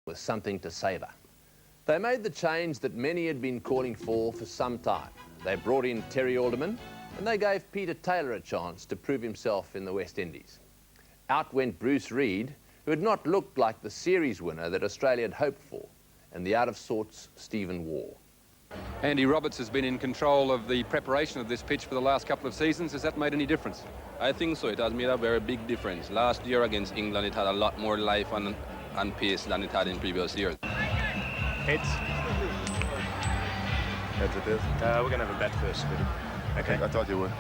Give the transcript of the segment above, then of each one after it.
was something to savour. They made the change that many had been calling for some time. They brought in Terry Alderman and they gave Peter Taylor a chance to prove himself in the West Indies. Out went Bruce Reid, who had not looked like the series winner that Australia had hoped for, and the out-of-sorts Stephen Waugh. Andy Roberts has been in control of the preparation of this pitch for the last couple of seasons. Has that made any difference? I think so. It has made a very big difference. Last year against England, it had a lot more life and pace than it had in previous years. Heads. Heads it is. We're going to have a bat first. Okay. I thought you would.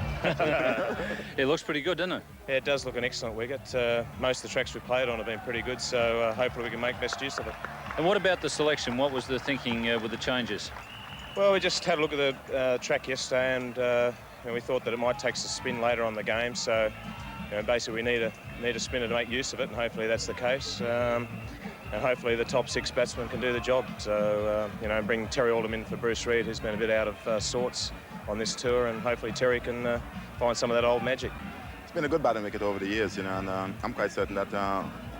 It looks pretty good, doesn't it? Yeah, it does look an excellent wicket. Most of the tracks we played on have been pretty good, so hopefully we can make best use of it. And what about the selection? What was the thinking with the changes? Well, we just had a look at the track yesterday, and we thought that it might take us a spin later on the game. So, basically, we need a spinner to make use of it, and hopefully that's the case. And hopefully the top 6 batsmen can do the job. So, bring Terry Alderman for Bruce Reid, who's been a bit out of sorts on this tour, and hopefully Terry can find some of that old magic. It's been a good batting wicket over the years, and I'm quite certain that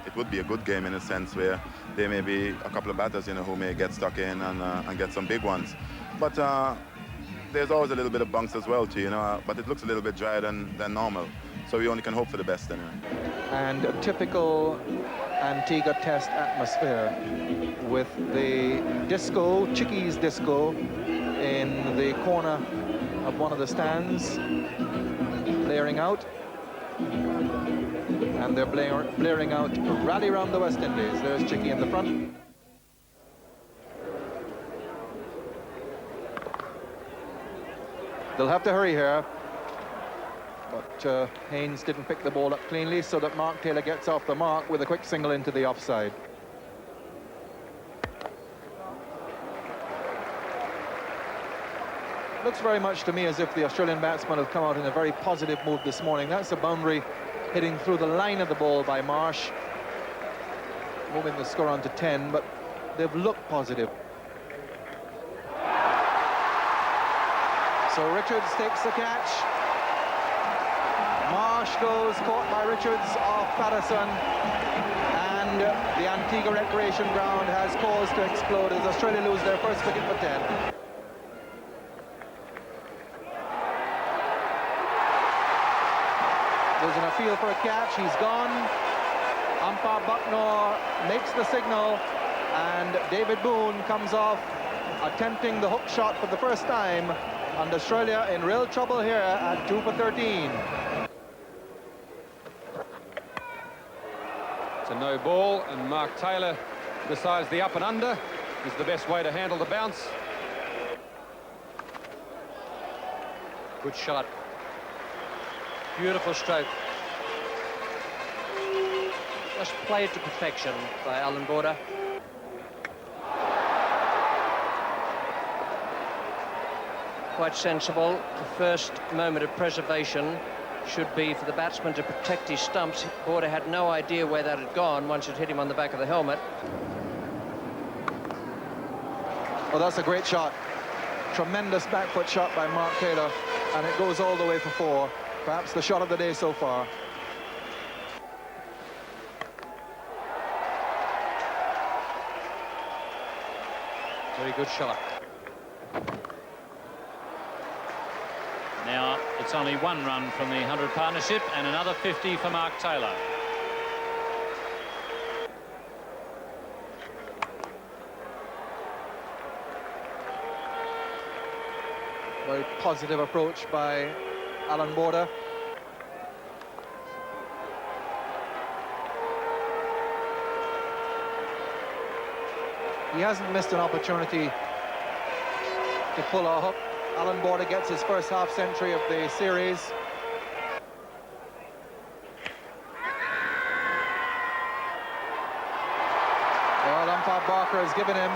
it would be a good game in a sense where there may be a couple of batters, who may get stuck in and get some big ones. But there's always a little bit of bunks as well too, but it looks a little bit drier than normal. So we only can hope for the best anyway. And a typical Antigua Test atmosphere with the disco, Chickies disco, in the corner of one of the stands, blaring out. And they're blaring out, rally round the West Indies. There's Chicky in the front. They'll have to hurry here. But Haynes didn't pick the ball up cleanly, so that Mark Taylor gets off the mark with a quick single into the offside. Looks very much to me as if the Australian batsmen have come out in a very positive mood this morning. That's a boundary hitting through the line of the ball by Marsh, moving the score on to 10, but they've looked positive. So Richards takes the catch. Marsh goes, caught by Richards off Patterson, and the Antigua Recreation Ground has cause to explode as Australia lose their first wicket for 10. There's an appeal for a catch. He's gone. Umpire Bucknor makes the signal, and David Boone comes off, attempting the hook shot for the first time, and Australia in real trouble here at 2 for 13. It's a no ball, and Mark Taylor decides the up and under is the best way to handle the bounce. Good shot. Beautiful stroke. Just played to perfection by Alan Border. Quite sensible. The first moment of preservation should be for the batsman to protect his stumps. Border had no idea where that had gone once it hit him on the back of the helmet. Well, that's a great shot. Tremendous back foot shot by Mark Taylor, and it goes all the way for 4. Perhaps the shot of the day so far. Very good shot. Now it's only 1 run from the 100 partnership and another 50 for Mark Taylor. Very positive approach by Alan Border. He hasn't missed an opportunity to pull a hook. Alan Border gets his first half century of the series. Well, umpire Barker has given him,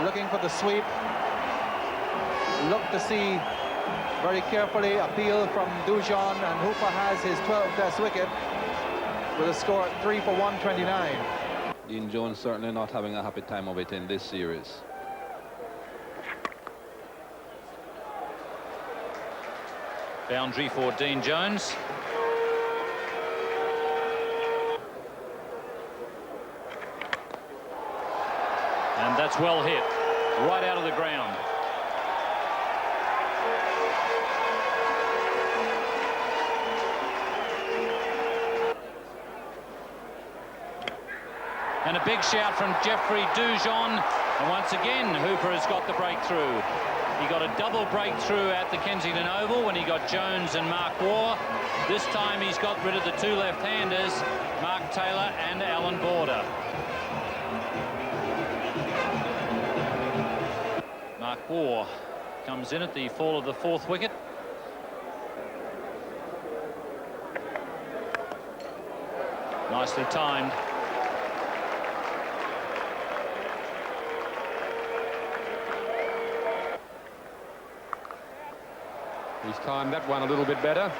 looking for the sweep. Look to see very carefully, appeal from Dujon, and Hooper has his 12th Test wicket with a score at 3 for 129. Dean Jones certainly not having a happy time of it in this series. Boundary for Dean Jones. And that's well hit, right out of the ground. And a big shout from Jeffrey Dujon. And once again, Hooper has got the breakthrough. He got a double breakthrough at the Kensington Oval when he got Jones and Mark Waugh. This time he's got rid of the two left-handers, Mark Taylor and Alan Border. Mark Waugh comes in at the fall of the fourth wicket. Nicely timed. He's timed that one a little bit better.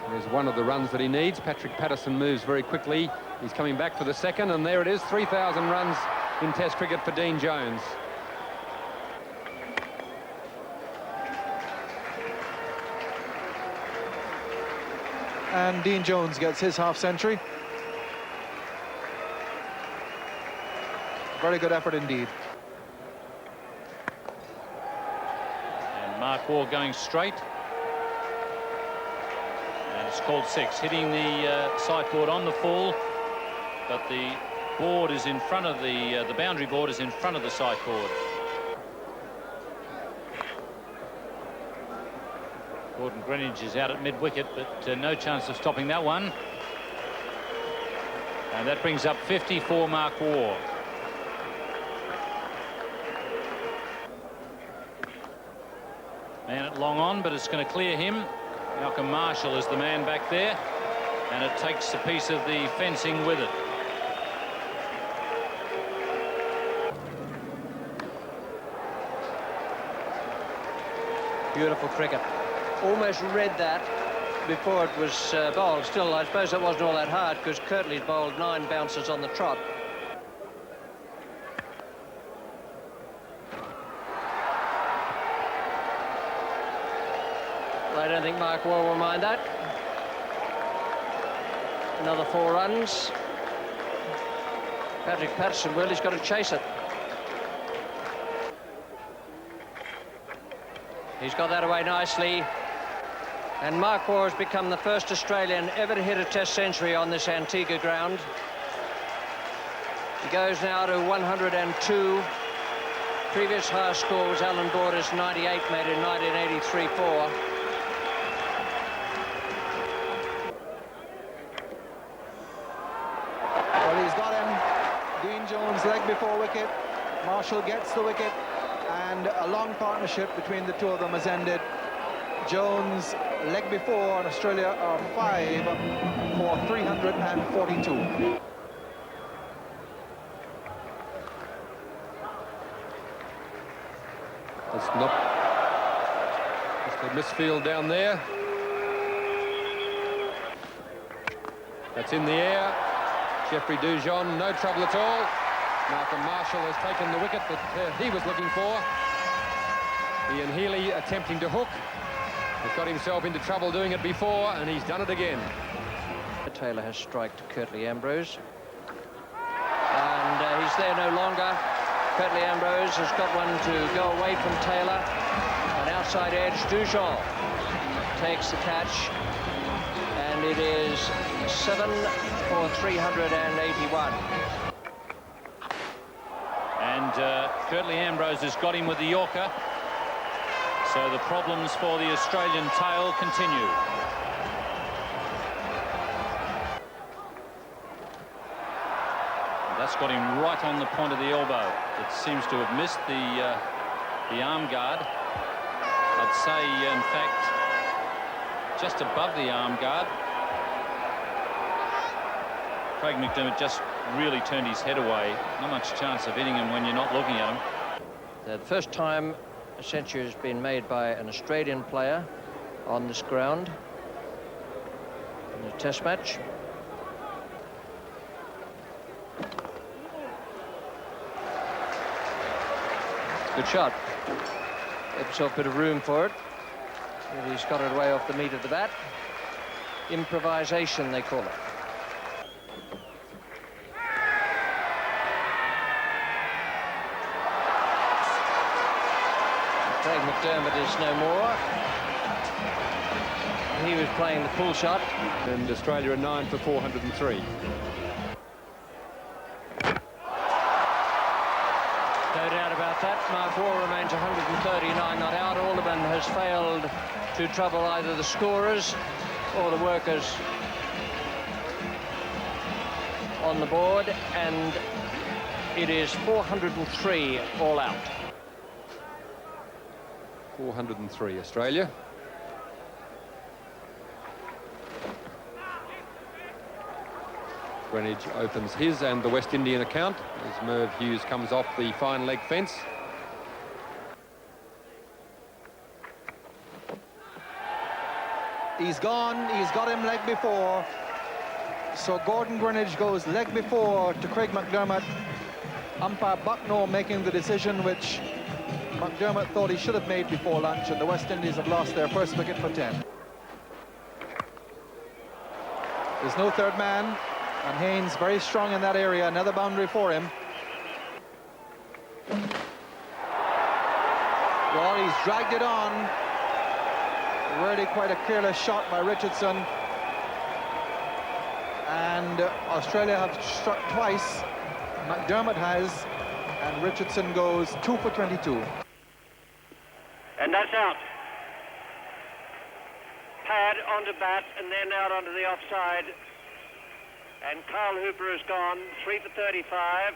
There's one of the runs that he needs. Patrick Patterson moves very quickly. He's coming back for the second, and there it is, 3,000 runs in Test cricket for Dean Jones. And Dean Jones gets his half-century. Very good effort indeed. And Mark Waugh going straight. And it's called six, hitting the sideboard on the full, but the board is in front of the boundary board is in front of the sideboard. Gordon Greenwich is out at mid-wicket, but no chance of stopping that one. And that brings up 50 for Mark Waugh. Man at long on, but it's going to clear him. Malcolm Marshall is the man back there, and it takes a piece of the fencing with it. Beautiful cricket. Almost read that before it was bowled. Still, I suppose it wasn't all that hard because Kirtley's bowled 9 bounces on the trot. I don't think Mark Waugh will mind that. Another 4 runs. Patrick Patterson, well, he's got to chase it. He's got that away nicely. And Mark Waugh has become the first Australian ever to hit a Test century on this Antigua ground. He goes now to 102. Previous highest score was Alan Border's 98, made in 1983-4. Well, he's got him. Dean Jones leg before wicket. Marshall gets the wicket. And a long partnership between the two of them has ended. Jones leg before, and Australia are 5 for 342. It's not just a misfield down there. That's in the air. Jeffrey Dujon, no trouble at all. Malcolm Marshall has taken the wicket that he was looking for. Ian Healy attempting to hook. Has got himself into trouble doing it before, and he's done it again. Taylor has striked Curtly Ambrose. And he's there no longer. Curtly Ambrose has got one to go away from Taylor. An outside edge, Dujon takes the catch. And it is 7 for 381. And Curtly Ambrose has got him with the Yorker. So the problems for the Australian tail continue. And that's got him right on the point of the elbow. It seems to have missed the arm guard. I'd say, in fact, just above the arm guard. Craig McDermott just really turned his head away. Not much chance of hitting him when you're not looking at him. The first time a century has been made by an Australian player on this ground in a Test match. Good shot. Gave himself a bit of room for it. He's got it away off the meat of the bat. Improvisation, they call it. Craig McDermott is no more. He was playing the pull shot. And Australia are 9 for 403. No doubt about that. Mark Waugh remains 139 not out. Alderman has failed to trouble either the scorers or the workers on the board, and it is 403 all out. 403 Australia. Greenwich opens his and the West Indian account as Merv Hughes comes off the fine leg fence. He's gone. He's got him leg before. So Gordon Greenwich goes leg before to Craig McDermott. Umpire Bucknell making the decision which McDermott thought he should have made before lunch, and the West Indies have lost their first wicket for 10. There's no third man, and Haynes very strong in that area. Another boundary for him. Well, he's dragged it on. Really quite a careless shot by Richardson. And Australia have struck twice. McDermott has, and Richardson goes 2 for 22. And that's out. Pad onto bat and then out onto the offside. And Carl Hooper has gone 3 for 35.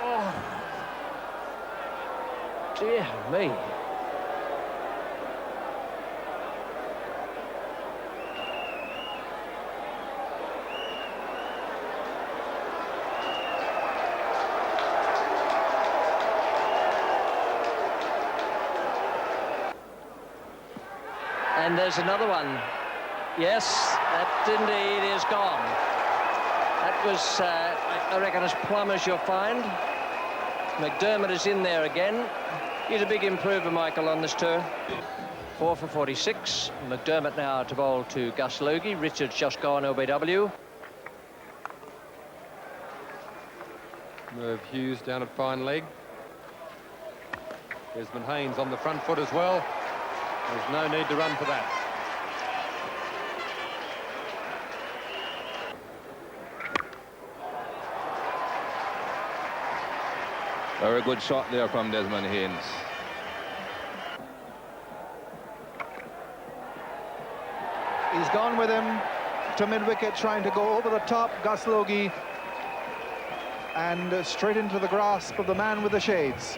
Oh, dear me. And there's another one. Yes, that indeed is gone. That was, I reckon, as plumb as you'll find. McDermott is in there again. He's a big improver, Michael, on this tour. 4 for 46. McDermott now to bowl to Gus Logie. Richards just gone LBW. Merv Hughes down at fine leg. Desmond Haynes on the front foot as well. There's no need to run for that. Very good shot there from Desmond Haynes. He's gone with him to mid-wicket, trying to go over the top, Gus Logie, and straight into the grasp of the man with the shades.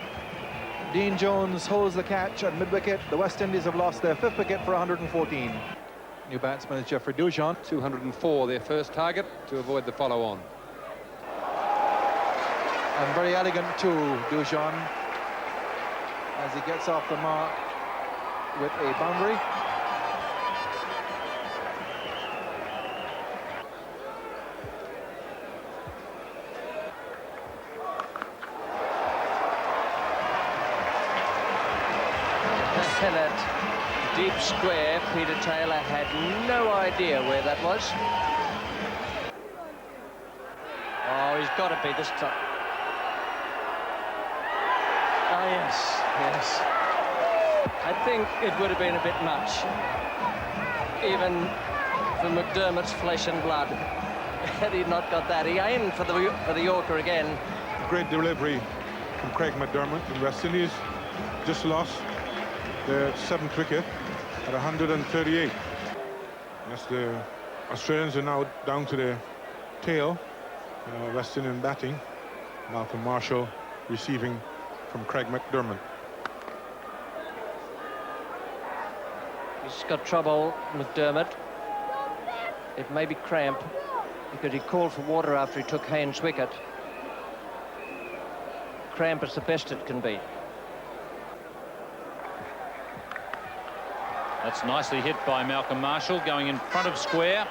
Dean Jones holds the catch at mid-wicket. The West Indies have lost their 5th wicket for 114. New batsman is Jeffrey Dujon. 204 their first target to avoid the follow-on. And very elegant too, Dujon, as he gets off the mark with a boundary. That deep square, Peter Taylor had no idea where that was. Oh, he's got to be this time. Oh, yes, yes. I think it would have been a bit much, even for McDermott's flesh and blood, had he not got that. He aimed for the Yorker again. Great delivery from Craig McDermott in West Indies. Just lost their 7th wicket at 138. Yes, the Australians are now down to their tail. West Indian batting. Malcolm Marshall receiving from Craig McDermott. He's got trouble, McDermott. It may be cramp, because he called for water after he took Haynes' wicket. Cramp is the best it can be. That's nicely hit by Malcolm Marshall, going in front of square.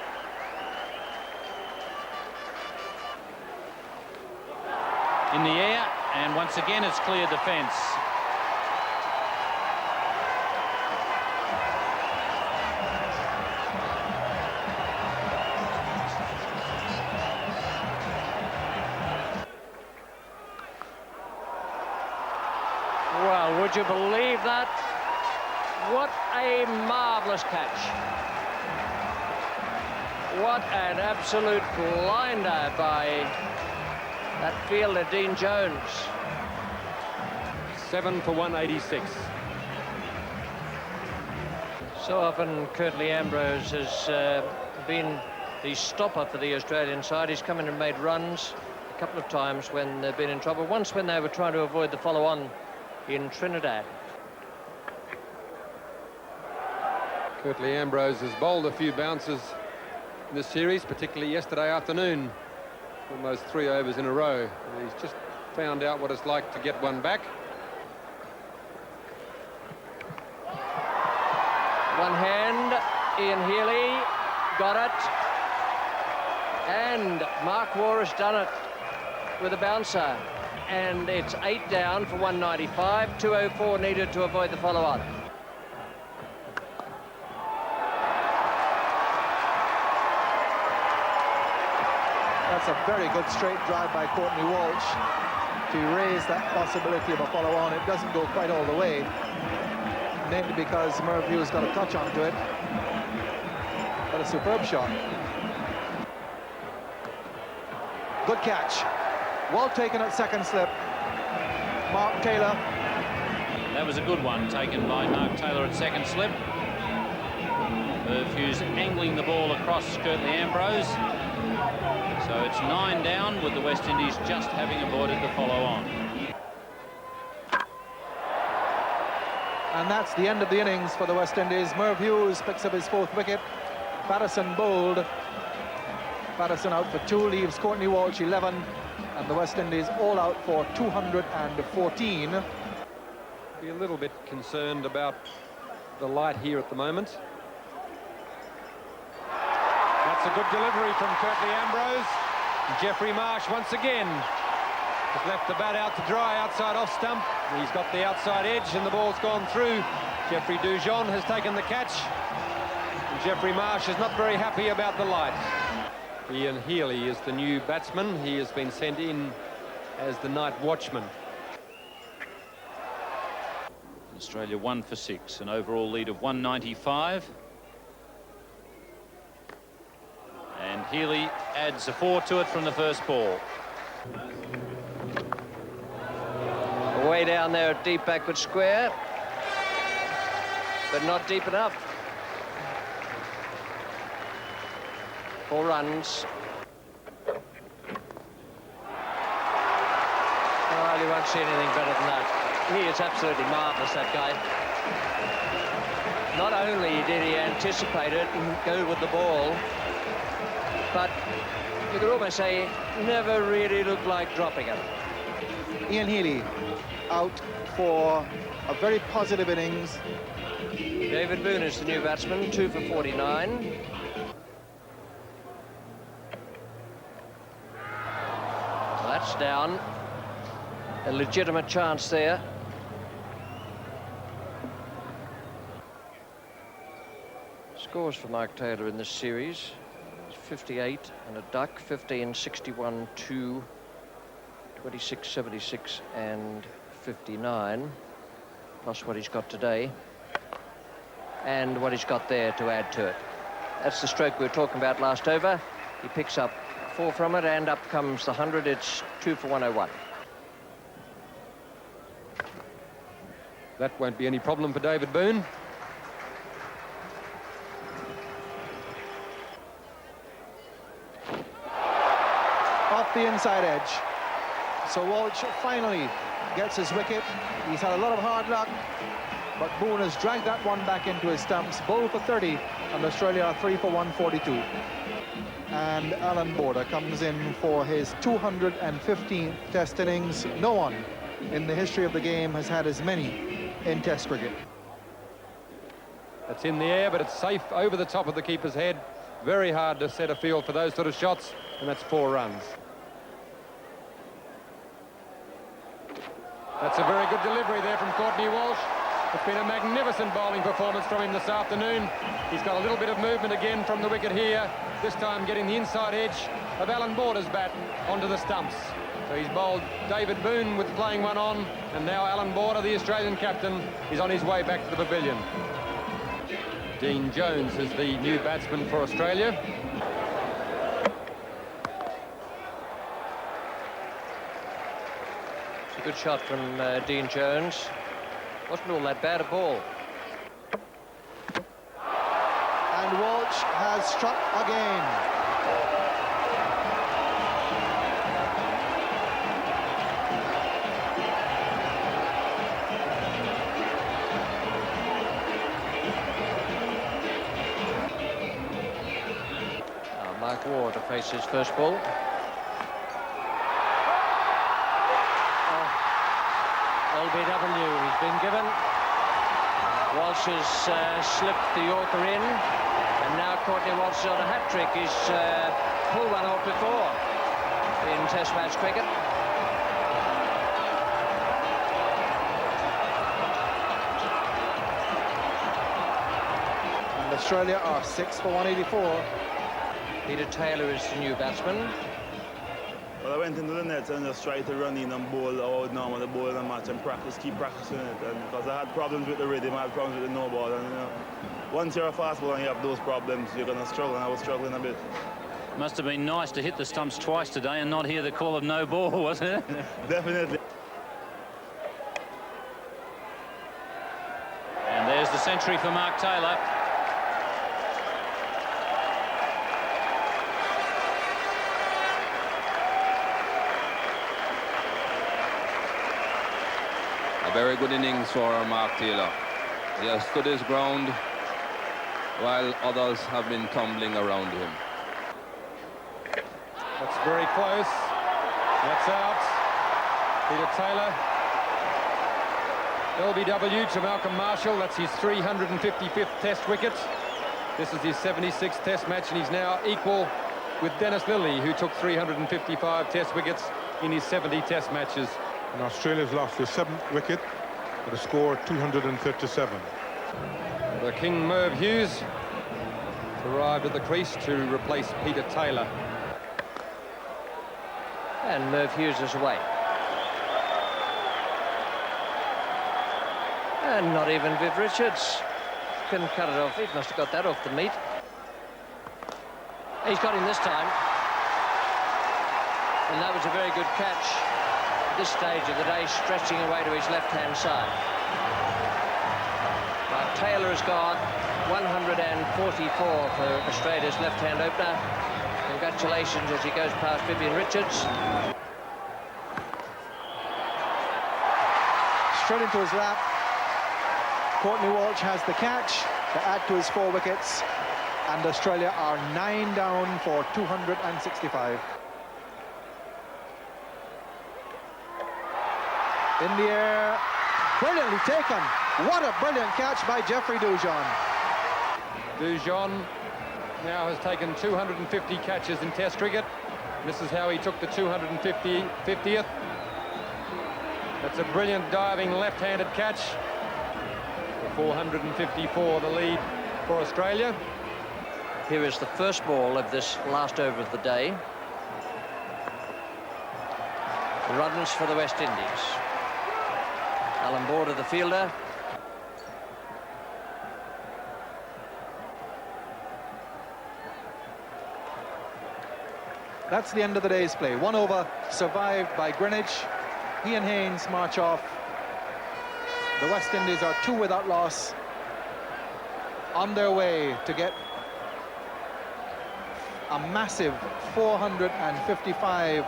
In the air, and once again it's cleared the fence. Well, would you believe that? What a marvellous catch. What an absolute blinder by that fielder, Dean Jones. 7 for 186. So often Curtly Ambrose has been the stopper for the Australian side. He's come in and made runs a couple of times when they've been in trouble. Once when they were trying to avoid the follow-on in Trinidad. Curtly Ambrose has bowled a few bounces in this series, particularly yesterday afternoon. Almost 3 overs in a row. And he's just found out what it's like to get one back. One hand, Ian Healy got it. And Mark Waugh has done it with a bouncer. And it's 8 down for 195. 204 needed to avoid the follow-on. That's a very good straight drive by Courtney Walsh to raise that possibility of a follow-on. It doesn't go quite all the way, mainly because Merv Hughes got a touch onto it. But a superb shot. Good catch. Well taken at second slip. Mark Taylor. That was a good one taken by Mark Taylor at second slip. Merv Hughes angling the ball across Curtly Ambrose. So it's 9 down with the West Indies just having avoided the follow-on. And that's the end of the innings for the West Indies. Merv Hughes picks up his 4th wicket. Patterson bowled. Patterson out for 2, leaves Courtney Walsh 11. And the West Indies all out for 214. Be a little bit concerned about the light here at the moment. That's a good delivery from Curtly Ambrose. And Jeffrey Marsh once again has left the bat out to dry outside off stump. He's got the outside edge and the ball's gone through. Jeffrey Dujon has taken the catch. And Jeffrey Marsh is not very happy about the light. Ian Healy is the new batsman. He has been sent in as the night watchman. Australia 1 for 6, an overall lead of 195. And Healy adds a 4 to it from the first ball. Way down there at deep backward square, but not deep enough. 4 runs. Well, you won't see anything better than that. He is absolutely marvellous, that guy. Not only did he anticipate it and go with the ball, but you could almost say never really looked like dropping it. Ian Healy out for a very positive innings. David Boone is the new batsman, 2 for 49. So that's down. A legitimate chance there. Scores for Mark Taylor in this series: 58 and a duck, 15, 61, 2, 26, 76 and 59, plus what he's got today and what he's got there to add to it. That's the stroke we were talking about last over. He picks up 4 from it, and up comes the 100. It's 2 for 101. That won't be any problem for David Boone. Off the inside edge. So Walsh finally gets his wicket. He's had a lot of hard luck, but Boone has dragged that one back into his stumps. Bowl for 30, and Australia are 3 for 142. And Alan Border comes in for his 215th Test innings. No one in the history of the game has had as many in Test cricket. It's in the air, but it's safe over the top of the keeper's head. Very hard to set a field for those sort of shots, and that's 4 runs. That's a very good delivery there from Courtney Walsh. It's been a magnificent bowling performance from him this afternoon. He's got a little bit of movement again from the wicket here, this time getting the inside edge of Alan Border's bat onto the stumps. So he's bowled David Boone with playing one on, and now Alan Border, the Australian captain, is on his way back to the pavilion. Dean Jones is the new batsman for Australia. It's a good shot from Dean Jones. Wasn't all that bad a ball. And Walsh has struck again. Mark Waugh to face his first ball. LBW he's been given. Walsh has slipped the Yorker in, and now Courtney Walsh is on a hat-trick. He's pulled one off before in Test match cricket. And Australia are 6 for 184. Peter Taylor is the new batsman. Well, I went into the nets and just tried to run in and bowl how I would normally bowl in a match and keep practicing it. And because I had problems with the rhythm, I had problems with the no ball. And you know, once you're a fast bowler and you have those problems, you're going to struggle, and I was struggling a bit. Must have been nice to hit the stumps twice today and not hear the call of no ball, wasn't it? Definitely. And there's the century for Mark Taylor. Very good innings for Mark Taylor. He has stood his ground while others have been tumbling around him. That's very close. That's out. Peter Taylor. LBW to Malcolm Marshall. That's his 355th Test wicket. This is his 76th Test match, and he's now equal with Dennis Lillee, who took 355 Test wickets in his 70 Test matches. And Australia's lost their 7th wicket with a score 237. The King Merv Hughes arrived at the crease to replace Peter Taylor. And Merv Hughes is away. And not even Viv Richards can cut it off. He must have got that off the meat. He's got him this time. And that was a very good catch. This stage of the day, stretching away to his left-hand side. Now Taylor has got 144 for Australia's left-hand opener. Congratulations as he goes past Vivian Richards. Straight into his lap. Courtney Walsh has the catch to add to his 4 wickets. And Australia are 9 down for 265. In the air, brilliantly taken. What a brilliant catch by Jeffrey Dujon. Dujon now has taken 250 catches in Test cricket. This is how he took the 250th. That's a brilliant diving left-handed catch. For 454, the lead for Australia. Here is the first ball of this last over of the day. Runs for the West Indies. Alan Border, the fielder. That's the end of the day's play. 1 over survived by Greenwich. He and Haynes march off. The West Indies are 2 without loss, on their way to get a massive 455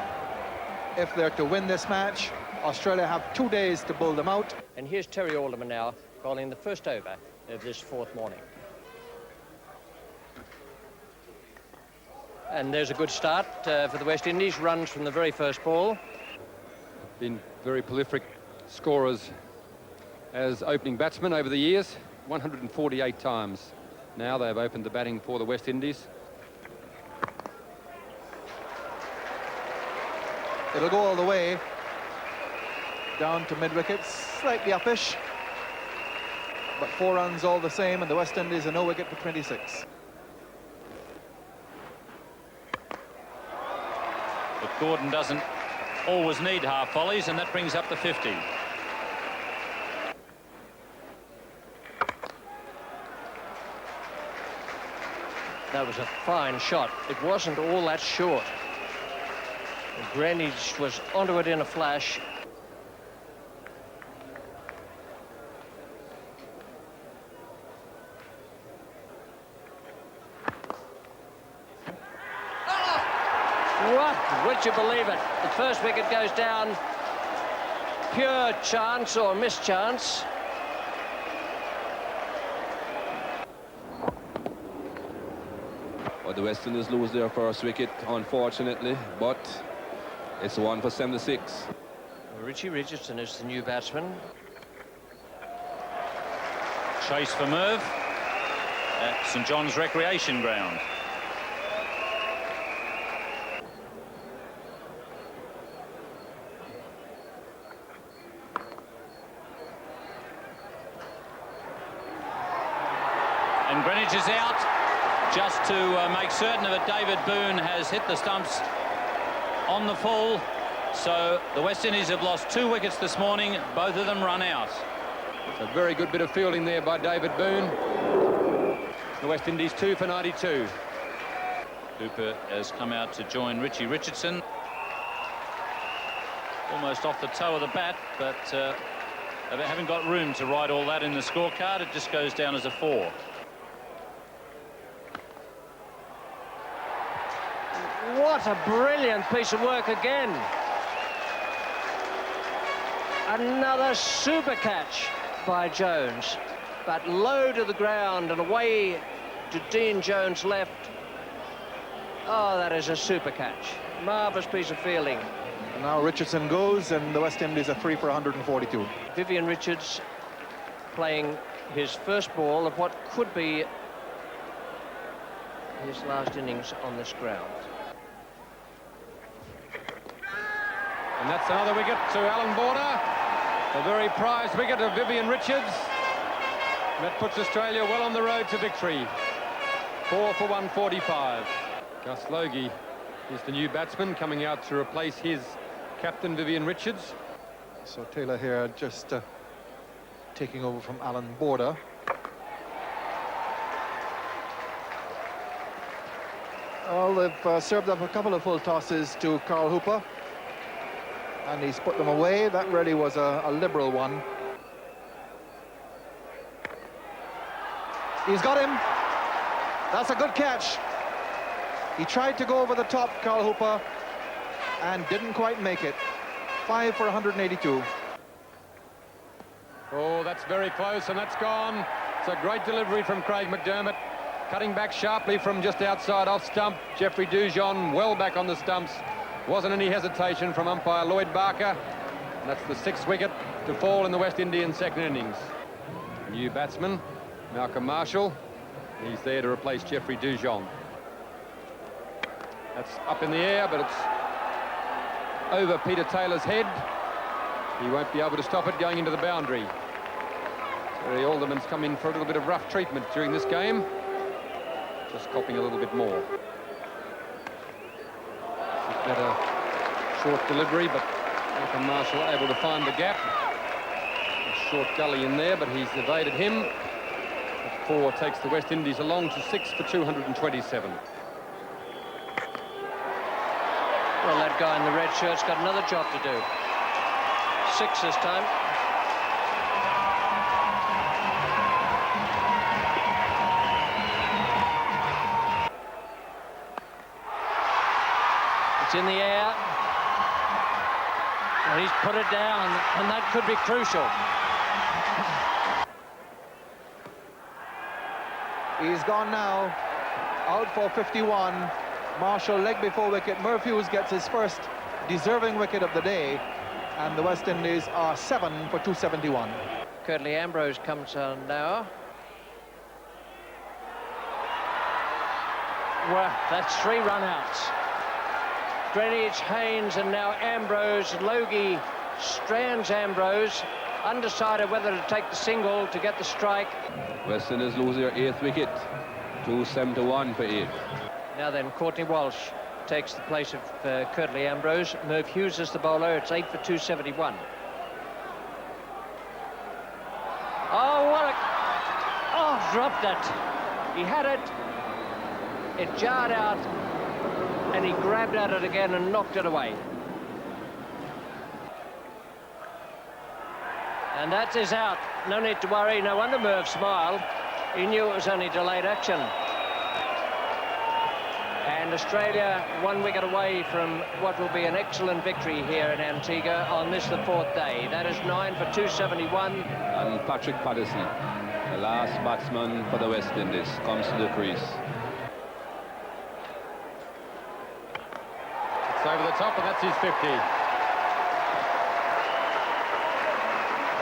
if they're to win this match. Australia have 2 days to bowl them out. And here's Terry Alderman now bowling the first over of this 4th morning. And there's a good start for the West Indies. Runs from the very first ball. Been very prolific scorers as opening batsmen over the years. 148 times now they've opened the batting for the West Indies. It'll go all the way down to mid-wickets, slightly upish, but 4 runs all the same, and the West Indies a no wicket for 26. But Gordon doesn't always need half volleys, and that brings up the 50. That was a fine shot. It wasn't all that short. Greenwich was onto it in a flash. What? Would you believe it? The first wicket goes down. Pure chance or mischance. Well, the West Indies lose their first wicket, unfortunately, but it's 1 for 76. Richie Richardson is the new batsman. Chase for Merv at St John's Recreation Ground. And Greenwich is out. Just to make certain of it, David Boone has hit the stumps on the full. So the West Indies have lost 2 wickets this morning. Both of them run out. It's a very good bit of fielding there by David Boone. The West Indies 2 for 92. Hooper has come out to join Richie Richardson. Almost off the toe of the bat, but they haven't got room to write all that in the scorecard. It just goes down as a 4. What a brilliant piece of work again. Another super catch by Jones, but low to the ground and away to Dean Jones' left. Oh, that is a super catch. Marvellous piece of fielding. And now Richardson goes, and the West Indies are free for 142. Vivian Richards playing his first ball of what could be his last innings on this ground. And that's another wicket to Alan Border. A very prized wicket of Vivian Richards. That puts Australia well on the road to victory. 4 for 145. Gus Logie is the new batsman coming out to replace his captain, Vivian Richards. So Taylor here just taking over from Alan Border. Well, they've served up a couple of full tosses to Carl Hooper, and he's put them away. That really was a liberal one. He's got him. That's a good catch. He tried to go over the top, Carl Hooper, and didn't quite make it. 5 for 182. Oh, that's very close, and that's gone. It's a great delivery from Craig McDermott. Cutting back sharply from just outside off stump. Jeffrey Dujon well back on the stumps. Wasn't any hesitation from umpire Lloyd Barker. And that's the 6th wicket to fall in the West Indian second innings. New batsman, Malcolm Marshall. He's there to replace Jeffrey Dujon. That's up in the air, but it's over Peter Taylor's head. He won't be able to stop it going into the boundary. Terry Alderman's come in for a little bit of rough treatment during this game. Just copying a little bit more. Better short delivery, but Malcolm Marshall able to find the gap. A short gully in there, but he's evaded him. The 4 takes the West Indies along to 6 for 227. Well, that guy in the red shirt's got another job to do. 6 this time. It's in the air. And he's put it down, and that could be crucial. He's gone now. Out for 51. Marshall leg before wicket. Murphy gets his first deserving wicket of the day, and the West Indies are 7 for 271. Curtly Ambrose comes on now. Well, that's 3 run-outs. Greenwich, Haynes, and now Ambrose. Logie strands Ambrose, undecided whether to take the single to get the strike. West Indies lose their 8th wicket, 271 for 8. Now then, Courtney Walsh takes the place of Curtly Ambrose. Merv Hughes is the bowler. It's 8 for 271. Oh, what a... Oh, dropped it. He had it. It jarred out, and he grabbed at it again and knocked it away. And that is out. No need to worry. No wonder Merv smiled. He knew it was only delayed action. And Australia 1 wicket away from what will be an excellent victory here in Antigua on this, the 4th day. That is 9 for 271. And Patrick Patterson, the last batsman for the West Indies, comes to the crease. It's over the top, and that's his 50.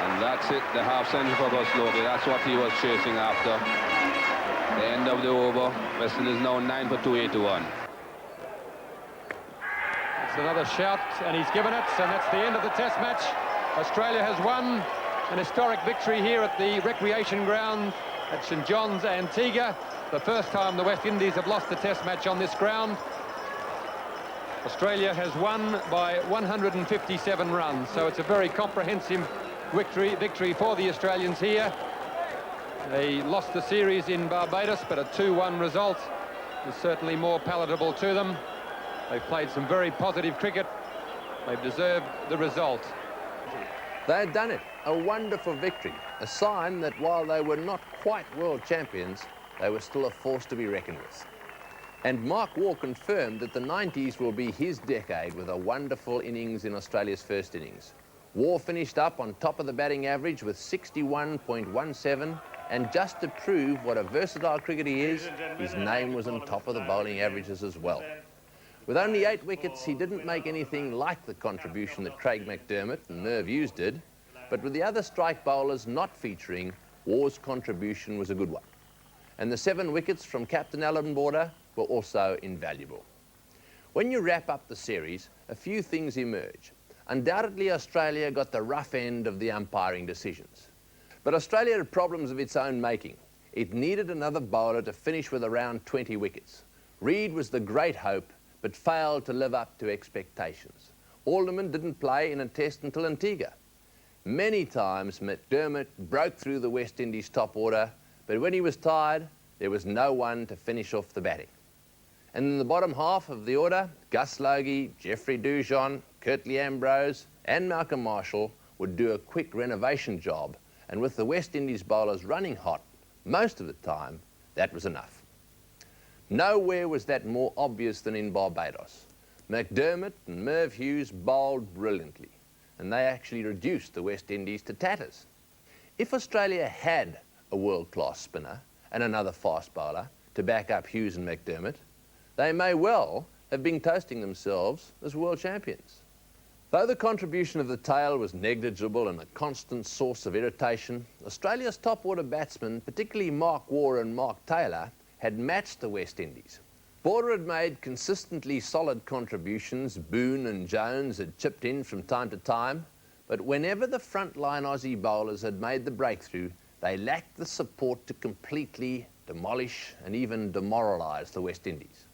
And that's it, the half century for Gus Logie. That's what he was chasing after. The end of the over. West Indies now 9 for 281. It's another shout, and he's given it, and that's the end of the Test match. Australia has won an historic victory here at the recreation ground at St John's, Antigua. The first time the West Indies have lost a Test match on this ground. Australia has won by 157 runs, so it's a very comprehensive victory for the Australians here. They lost the series in Barbados, but a 2-1 result is certainly more palatable to them. They've played some very positive cricket. They've deserved the result. They had done it. A wonderful victory. A sign that while they were not quite world champions, they were still a force to be reckoned with. And Mark Waugh confirmed that the 90s will be his decade with a wonderful innings in Australia's first innings. Waugh finished up on top of the batting average with 61.17, and just to prove what a versatile cricketer he is, his name was on top of the bowling averages as well. With only 8 wickets, he didn't make anything like the contribution that Craig McDermott and Merv Hughes did, but with the other strike bowlers not featuring, Waugh's contribution was a good one. And the 7 wickets from Captain Alan Border were also invaluable. When you wrap up the series, a few things emerge. Undoubtedly, Australia got the rough end of the umpiring decisions. But Australia had problems of its own making. It needed another bowler to finish with around 20 wickets. Reid was the great hope, but failed to live up to expectations. Alderman didn't play in a test until Antigua. Many times, McDermott broke through the West Indies top order, but when he was tired, there was no one to finish off the batting. And in the bottom half of the order, Gus Logie, Jeffrey Dujon, Curtly Ambrose and Malcolm Marshall would do a quick renovation job, and with the West Indies bowlers running hot most of the time, that was enough. Nowhere was that more obvious than in Barbados. McDermott and Merv Hughes bowled brilliantly, and they actually reduced the West Indies to tatters. If Australia had a world-class spinner and another fast bowler to back up Hughes and McDermott, they may well have been toasting themselves as world champions. Though the contribution of the tail was negligible and a constant source of irritation, Australia's top-order batsmen, particularly Mark Waugh and Mark Taylor, had matched the West Indies. Border had made consistently solid contributions. Boone and Jones had chipped in from time to time, but whenever the frontline Aussie bowlers had made the breakthrough, they lacked the support to completely demolish and even demoralise the West Indies.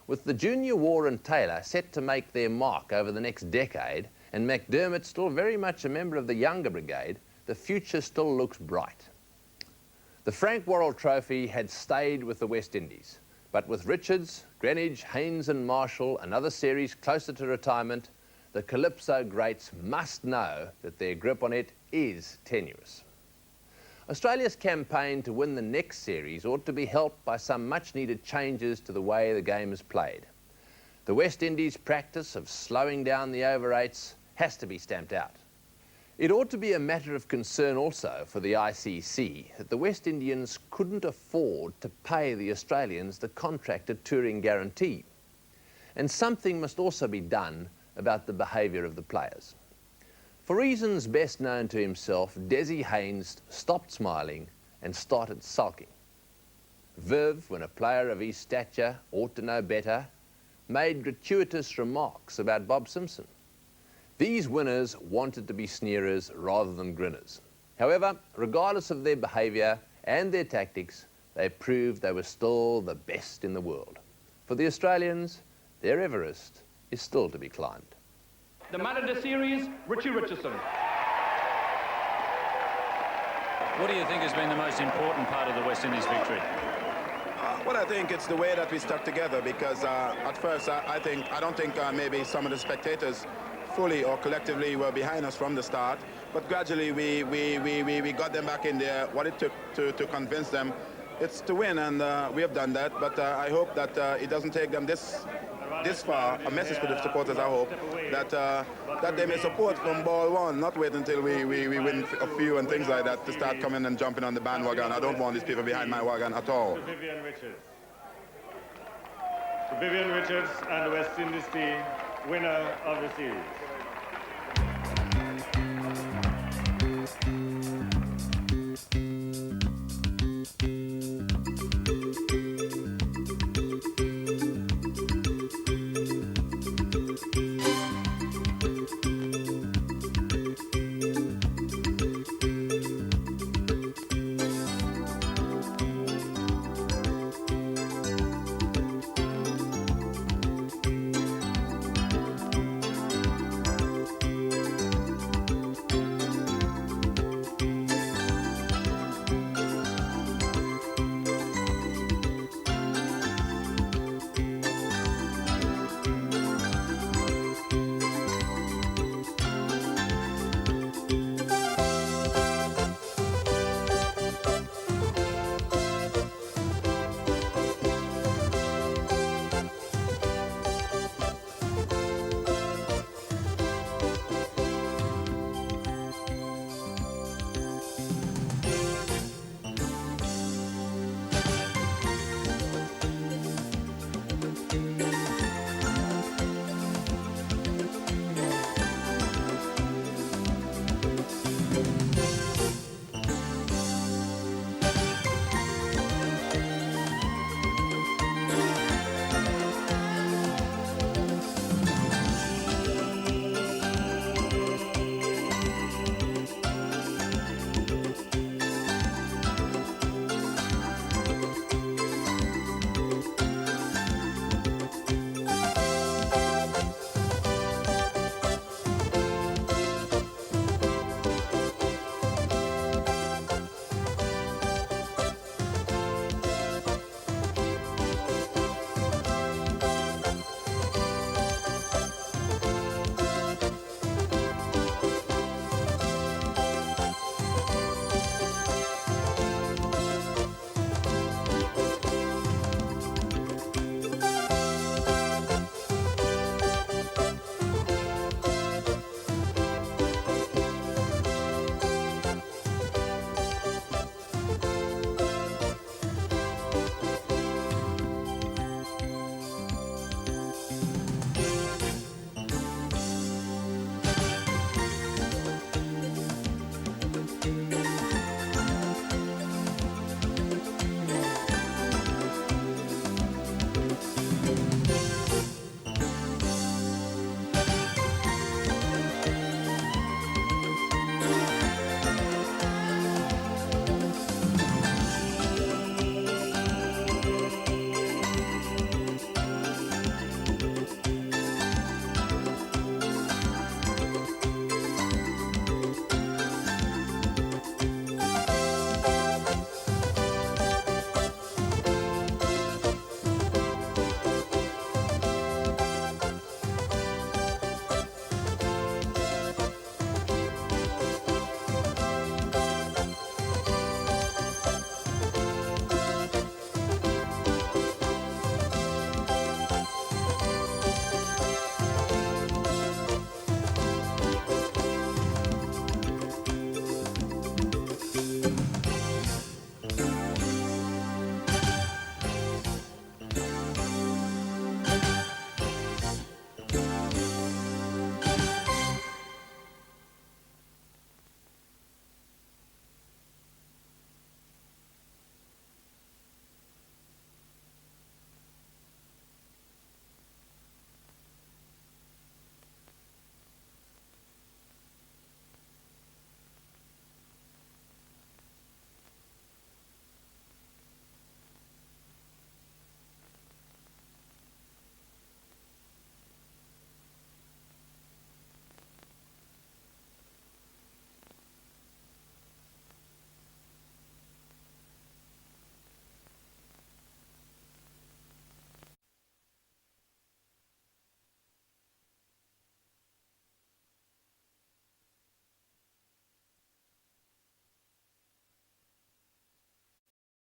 With the junior Waugh and Taylor set to make their mark over the next decade, and McDermott still very much a member of the younger brigade, the future still looks bright. The Frank Worrell Trophy had stayed with the West Indies, but with Richards, Greenwich, Haynes and Marshall, another series closer to retirement, the Calypso greats must know that their grip on it is tenuous. Australia's campaign to win the next series ought to be helped by some much-needed changes to the way the game is played. The West Indies' practice of slowing down the over 8s has to be stamped out. It ought to be a matter of concern also for the ICC that the West Indians couldn't afford to pay the Australians the contracted touring guarantee. And something must also be done about the behaviour of the players. For reasons best known to himself, Desi Haynes stopped smiling and started sulking. Viv, when a player of his stature ought to know better, made gratuitous remarks about Bob Simpson. These winners wanted to be sneerers rather than grinners. However, regardless of their behaviour and their tactics, they proved they were still the best in the world. For the Australians, their Everest is still to be climbed. The man of the series, Richie Richardson. What do you think has been the most important part of the West Indies victory? Well, I think it's the way that we stuck together, because at first I don't think maybe some of the spectators fully or collectively were behind us from the start, but gradually we got them back in there. What it took to convince them it's to win, and we have done that, but I hope that it doesn't take them this far. A message for the supporters, I hope, that they may support from ball one, not wait until we win a few and things like that to start coming and jumping on the bandwagon. I don't want these people behind my wagon at all. Vivian Richards. To Vivian Richards and the West Indies team, winner of the series.